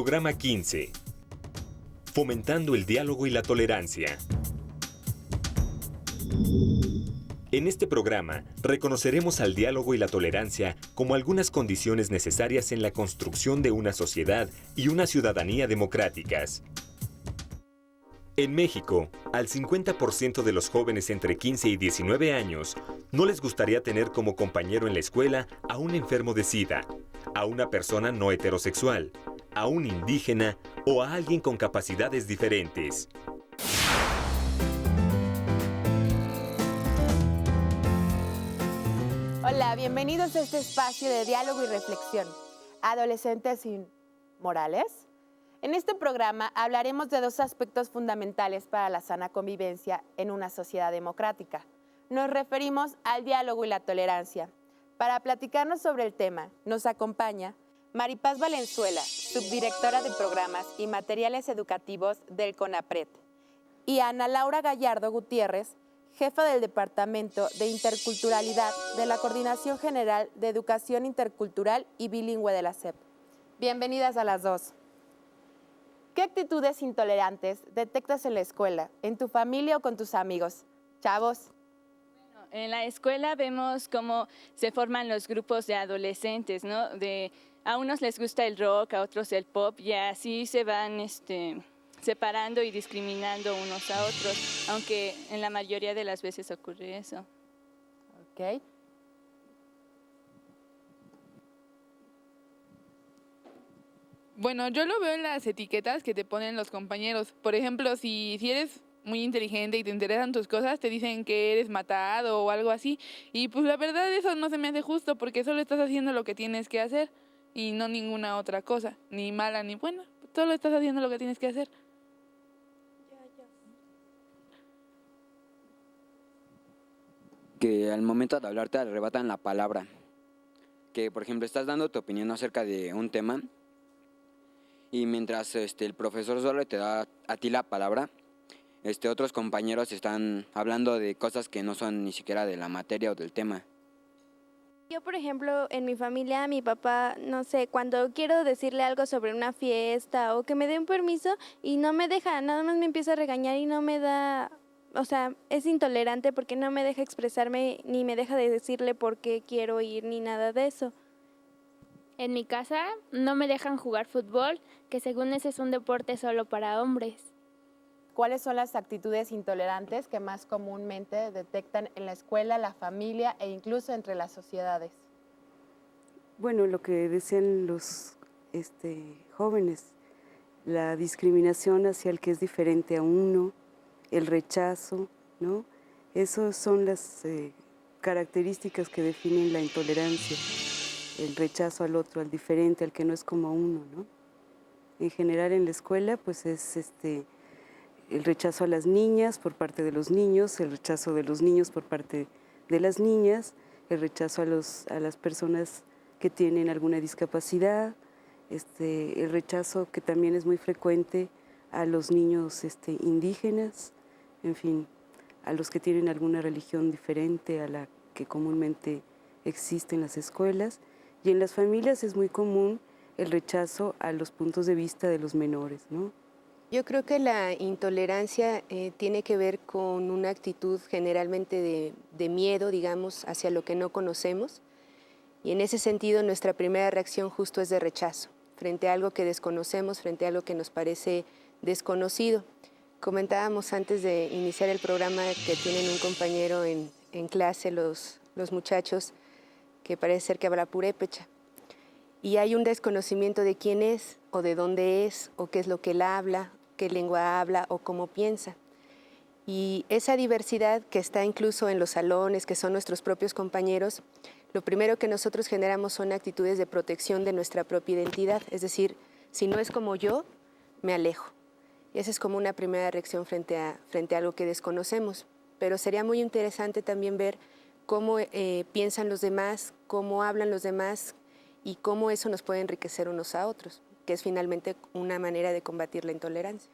Programa 15. Fomentando el diálogo y la tolerancia. En este programa, reconoceremos al diálogo y la tolerancia como algunas condiciones necesarias en la construcción de una sociedad y una ciudadanía democráticas. En México, al 50% de los jóvenes entre 15 y 19 años no les gustaría tener como compañero en la escuela a un enfermo de SIDA, a una persona no heterosexual, a un indígena o a alguien con capacidades diferentes. Hola, bienvenidos a este espacio de diálogo y reflexión. Adolescentes sin morales. En este programa hablaremos de dos aspectos fundamentales para la sana convivencia en una sociedad democrática. Nos referimos al diálogo y la tolerancia. Para platicarnos sobre el tema, nos acompaña Maripaz Valenzuela, subdirectora de Programas y Materiales Educativos del CONAPRED, y Ana Laura Gallardo Gutiérrez, jefa del Departamento de Interculturalidad de la Coordinación General de Educación Intercultural y Bilingüe de la SEP. Bienvenidas a las dos. ¿Qué actitudes intolerantes detectas en la escuela, en tu familia o con tus amigos? Chavos. Bueno, en la escuela vemos cómo se forman los grupos de adolescentes, ¿no? A unos les gusta el rock, a otros el pop, y así se van separando y discriminando unos a otros, aunque en la mayoría de las veces ocurre eso. Ok. Bueno, yo lo veo en las etiquetas que te ponen los compañeros. Por ejemplo, si eres muy inteligente y te interesan tus cosas, te dicen que eres matado o algo así. Y pues la verdad eso no se me hace justo porque solo estás haciendo lo que tienes que hacer y no ninguna otra cosa, ni mala ni buena. Solo estás haciendo lo que tienes que hacer. Que al momento de hablar te arrebatan la palabra. Que, por ejemplo, estás dando tu opinión acerca de un tema y mientras el profesor solo te da a ti la palabra, otros compañeros están hablando de cosas que no son ni siquiera de la materia o del tema. Yo, por ejemplo, en mi familia, mi papá, no sé, cuando quiero decirle algo sobre una fiesta o que me dé un permiso y no me deja, nada más me empieza a regañar y no me da, o sea, es intolerante porque no me deja expresarme ni me deja de decirle por qué quiero ir ni nada de eso. En mi casa no me dejan jugar fútbol, que según ese es un deporte solo para hombres. ¿Cuáles son las actitudes intolerantes que más comúnmente detectan en la escuela, la familia e incluso entre las sociedades? Bueno, lo que decían los jóvenes, la discriminación hacia el que es diferente a uno, el rechazo, ¿no? Esas son las características que definen la intolerancia, el rechazo al otro, al diferente, al que no es como uno, ¿no? En general en la escuela, pues es el rechazo a las niñas por parte de los niños, el rechazo de los niños por parte de las niñas, el rechazo a las personas que tienen alguna discapacidad, el rechazo que también es muy frecuente a los niños indígenas, en fin, a los que tienen alguna religión diferente a la que comúnmente existe en las escuelas. Y en las familias es muy común el rechazo a los puntos de vista de los menores, ¿no? Yo creo que la intolerancia tiene que ver con una actitud generalmente de miedo, digamos, hacia lo que no conocemos. Y en ese sentido nuestra primera reacción justo es de rechazo, frente a algo que desconocemos, frente a algo que nos parece desconocido. Comentábamos antes de iniciar el programa que tienen un compañero en clase, los muchachos, que parece ser que habla purépecha. Y hay un desconocimiento de quién es, o de dónde es, o qué es lo que él habla, qué lengua habla, o cómo piensa. Y esa diversidad que está incluso en los salones, que son nuestros propios compañeros, lo primero que nosotros generamos son actitudes de protección de nuestra propia identidad. Es decir, si no es como yo, me alejo. Y esa es como una primera reacción frente a algo que desconocemos. Pero sería muy interesante también ver cómo piensan los demás, cómo hablan los demás y cómo eso nos puede enriquecer unos a otros, que es finalmente una manera de combatir la intolerancia.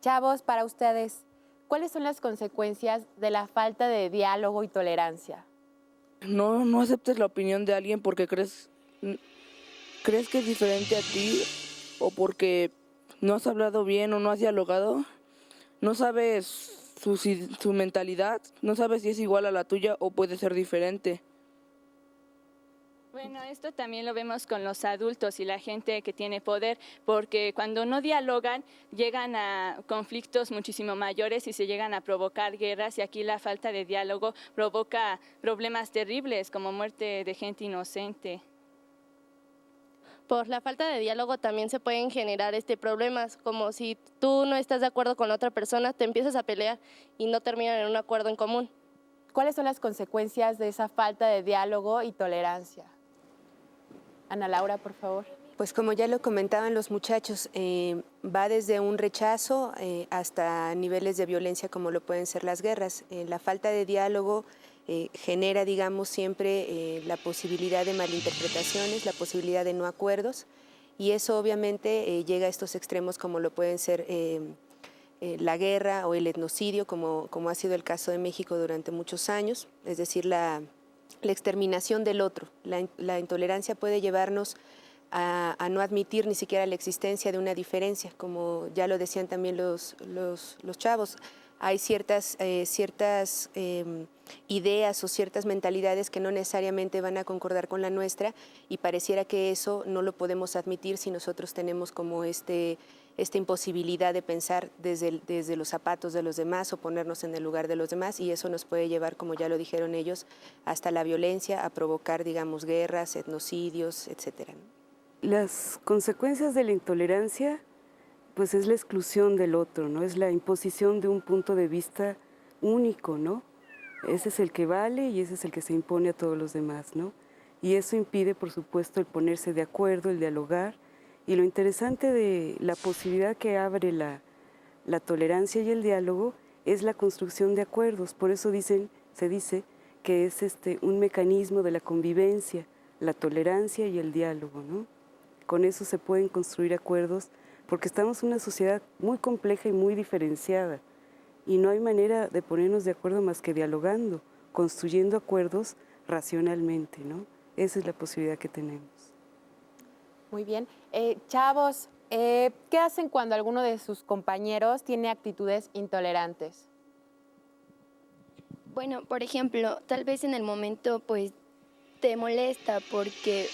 Chavos, para ustedes, ¿cuáles son las consecuencias de la falta de diálogo y tolerancia? No aceptes la opinión de alguien porque crees que es diferente a ti o porque no has hablado bien o no has dialogado, no sabes su mentalidad, no sabes si es igual a la tuya o puede ser diferente. Bueno, esto también lo vemos con los adultos y la gente que tiene poder, porque cuando no dialogan llegan a conflictos muchísimo mayores y se llegan a provocar guerras, y aquí la falta de diálogo provoca problemas terribles como muerte de gente inocente. Por la falta de diálogo también se pueden generar problemas, como si tú no estás de acuerdo con otra persona, te empiezas a pelear y no terminan en un acuerdo en común. ¿Cuáles son las consecuencias de esa falta de diálogo y tolerancia? Ana Laura, por favor. Pues como ya lo comentaban los muchachos, va desde un rechazo hasta niveles de violencia como lo pueden ser las guerras. La falta de diálogo genera, digamos, siempre la posibilidad de malinterpretaciones, la posibilidad de no acuerdos, y eso obviamente llega a estos extremos como lo pueden ser la guerra o el etnocidio, como ha sido el caso de México durante muchos años, es decir, la exterminación del otro. La intolerancia puede llevarnos a no admitir ni siquiera la existencia de una diferencia, como ya lo decían también los chavos. Hay ciertas ideas o ciertas mentalidades que no necesariamente van a concordar con la nuestra, y pareciera que eso no lo podemos admitir si nosotros tenemos como esta imposibilidad de pensar desde los zapatos de los demás o ponernos en el lugar de los demás, y eso nos puede llevar, como ya lo dijeron ellos, hasta la violencia, a provocar, digamos, guerras, etnocidios, etcétera. Las consecuencias de la intolerancia, pues es la exclusión del otro, ¿no? Es la imposición de un punto de vista único, ¿no? Ese es el que vale y ese es el que se impone a todos los demás, ¿no? Y eso impide, por supuesto, el ponerse de acuerdo, el dialogar. Y lo interesante de la posibilidad que abre la tolerancia y el diálogo es la construcción de acuerdos. Por eso se dice que es un mecanismo de la convivencia, la tolerancia y el diálogo, ¿no? Con eso se pueden construir acuerdos, porque estamos en una sociedad muy compleja y muy diferenciada, y no hay manera de ponernos de acuerdo más que dialogando, construyendo acuerdos racionalmente, ¿no? Esa es la posibilidad que tenemos. Muy bien. Chavos, ¿qué hacen cuando alguno de sus compañeros tiene actitudes intolerantes? Bueno, por ejemplo, tal vez en el momento pues te molesta porque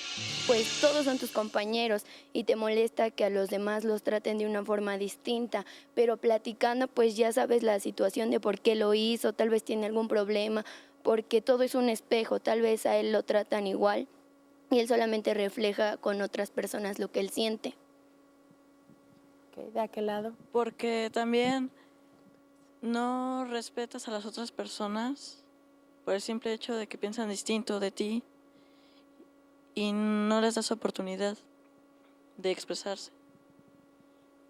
pues todos son tus compañeros y te molesta que a los demás los traten de una forma distinta, pero platicando pues ya sabes la situación de por qué lo hizo, tal vez tiene algún problema, porque todo es un espejo, tal vez a él lo tratan igual y él solamente refleja con otras personas lo que él siente. ¿De aquel lado? Porque también no respetas a las otras personas por el simple hecho de que piensan distinto de ti y no les das oportunidad de expresarse.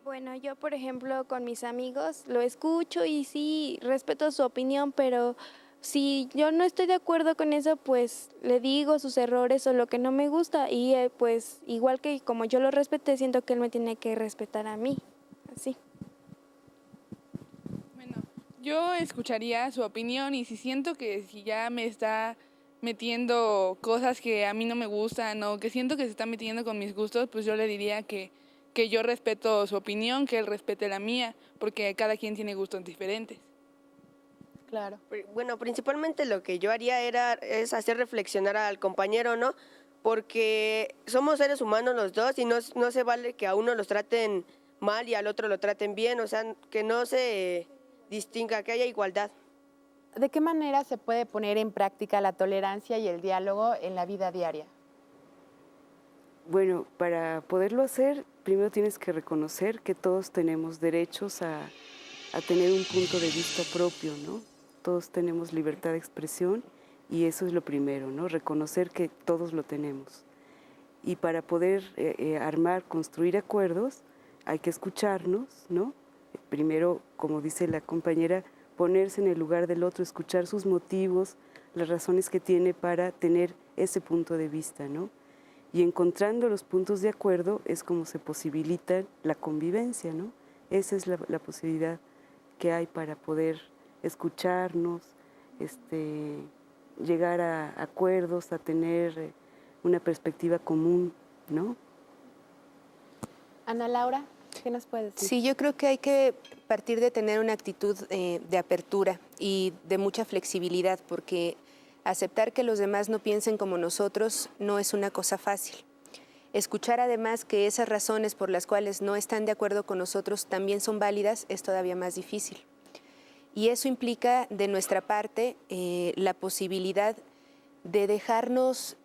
Bueno, yo por ejemplo con mis amigos lo escucho y sí, respeto su opinión, pero si yo no estoy de acuerdo con eso, pues le digo sus errores o lo que no me gusta, y pues igual que como yo lo respeté, siento que él me tiene que respetar a mí, así. Bueno, yo escucharía su opinión, y si siento que si ya me está metiendo cosas que a mí no me gustan o que siento que se está metiendo con mis gustos, pues yo le diría que yo respeto su opinión, que él respete la mía, porque cada quien tiene gustos diferentes. Claro. Bueno, principalmente lo que yo haría es hacer reflexionar al compañero, ¿no? Porque somos seres humanos los dos y no se vale que a uno los traten mal y al otro lo traten bien, o sea, que no se distinga, que haya igualdad. ¿De qué manera se puede poner en práctica la tolerancia y el diálogo en la vida diaria? Bueno, para poderlo hacer, primero tienes que reconocer que todos tenemos derechos a tener un punto de vista propio, ¿no? Todos tenemos libertad de expresión y eso es lo primero, ¿no? Reconocer que todos lo tenemos. Y para poder construir acuerdos, hay que escucharnos, ¿no? Primero, como dice la compañera, ponerse en el lugar del otro, escuchar sus motivos, las razones que tiene para tener ese punto de vista, ¿no? Y encontrando los puntos de acuerdo es como se posibilita la convivencia, ¿no? Esa es la posibilidad que hay para poder escucharnos, llegar a acuerdos, a tener una perspectiva común, ¿no? Ana Laura, ¿qué nos puedes decir? Sí, yo creo que hay que partir de tener una actitud de apertura y de mucha flexibilidad, porque aceptar que los demás no piensen como nosotros no es una cosa fácil. Escuchar además que esas razones por las cuales no están de acuerdo con nosotros también son válidas es todavía más difícil. Y eso implica de nuestra parte la posibilidad de dejarnos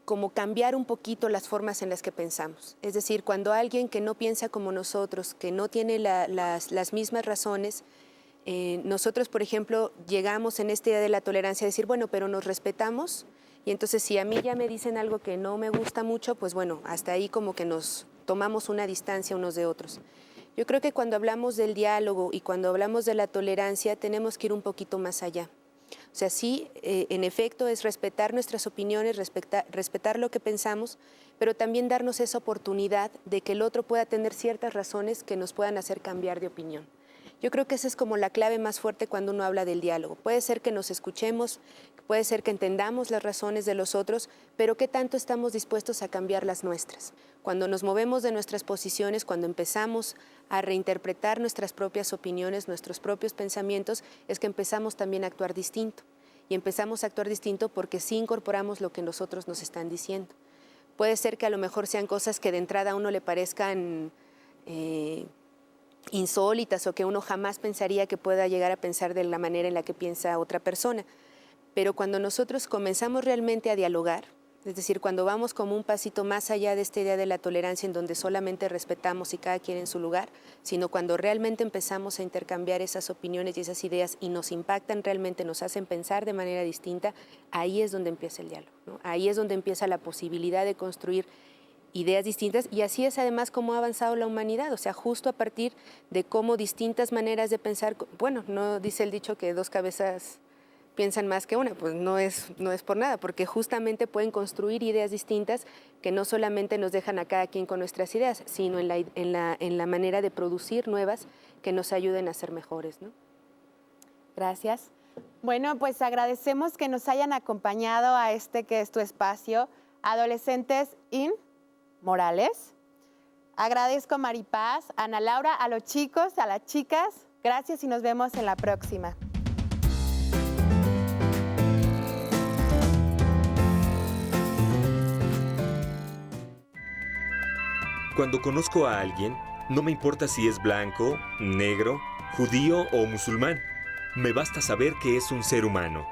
como cambiar un poquito las formas en las que pensamos. Es decir, cuando alguien que no piensa como nosotros, que no tiene las mismas razones, nosotros, por ejemplo, llegamos en este día de la tolerancia a decir, bueno, pero nos respetamos, y entonces si a mí ya me dicen algo que no me gusta mucho, pues bueno, hasta ahí como que nos tomamos una distancia unos de otros. Yo creo que cuando hablamos del diálogo y cuando hablamos de la tolerancia, tenemos que ir un poquito más allá. O sea, sí, en efecto, es respetar nuestras opiniones, respetar lo que pensamos, pero también darnos esa oportunidad de que el otro pueda tener ciertas razones que nos puedan hacer cambiar de opinión. Yo creo que esa es como la clave más fuerte cuando uno habla del diálogo. Puede ser que nos escuchemos, puede ser que entendamos las razones de los otros, pero ¿qué tanto estamos dispuestos a cambiar las nuestras? Cuando nos movemos de nuestras posiciones, cuando empezamos a reinterpretar nuestras propias opiniones, nuestros propios pensamientos, es que empezamos también a actuar distinto. Y empezamos a actuar distinto porque sí incorporamos lo que nosotros nos están diciendo. Puede ser que a lo mejor sean cosas que de entrada a uno le parezcan insólitas o que uno jamás pensaría que pueda llegar a pensar de la manera en la que piensa otra persona. Pero cuando nosotros comenzamos realmente a dialogar, es decir, cuando vamos como un pasito más allá de esta idea de la tolerancia en donde solamente respetamos y cada quien en su lugar, sino cuando realmente empezamos a intercambiar esas opiniones y esas ideas y nos impactan realmente, nos hacen pensar de manera distinta, ahí es donde empieza el diálogo, ¿no? Ahí es donde empieza la posibilidad de construir ideas distintas, y así es además como ha avanzado la humanidad, o sea, justo a partir de cómo distintas maneras de pensar, bueno, no dice el dicho que dos cabezas piensan más que una, pues no es por nada, porque justamente pueden construir ideas distintas que no solamente nos dejan a cada quien con nuestras ideas, sino en la manera de producir nuevas que nos ayuden a ser mejores, ¿no? Gracias. Bueno, pues agradecemos que nos hayan acompañado a este que es tu espacio, Adolescentes in Morales. Agradezco a Maripaz, a Ana Laura, a los chicos, a las chicas. Gracias y nos vemos en la próxima. Cuando conozco a alguien, no me importa si es blanco, negro, judío o musulmán. Me basta saber que es un ser humano